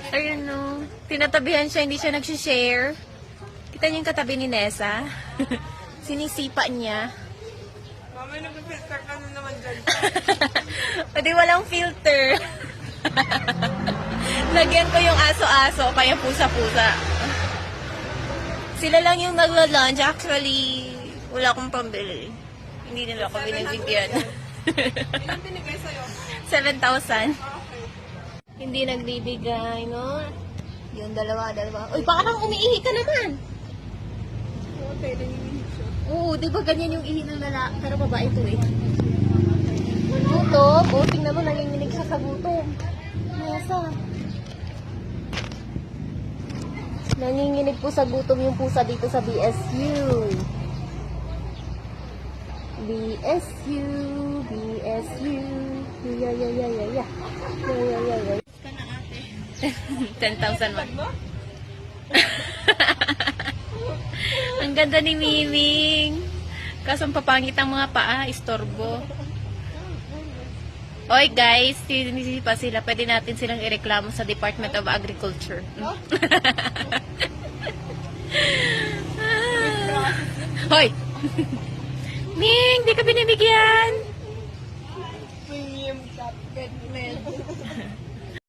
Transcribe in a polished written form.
Ayun no. Tinatabihan siya, hindi siya nagsishare. Kita niyo yung katabi ni Nessa? Sinisipa niya. Mama, nag-filter ka na naman dyan. Pwede walang filter. Lagyan ko yung aso-aso, kaya pusa-pusa. Sila lang yung nagla-lunch. Actually, wala akong pambili. Hindi nila ako binibigyan. Ilan binigay sa'yo? 7,000. Okay. Hindi nagbibigay, no? Yung dalawa. Uy, baka kang umiihi ka naman. Okay, nanginginig siya. Oo, di ba ganyan yung ihi ng lalaki? Pero babae ito eh. Gutom? Oo, tingnan mo, nanginginig siya sa gutom. Nasa? Nanginginig po sa gutom yung pusa dito sa BSU. BSU. Yeah. 10,000 man. Ang ganda ni Miming. Kaso ang papangit ang mga paa, istorbo. Oy guys, sinisipa sila. Pwede natin silang ireklamo sa Department of Agriculture. Hoy! Ming, di ka binibigyan! Premium cup, get med.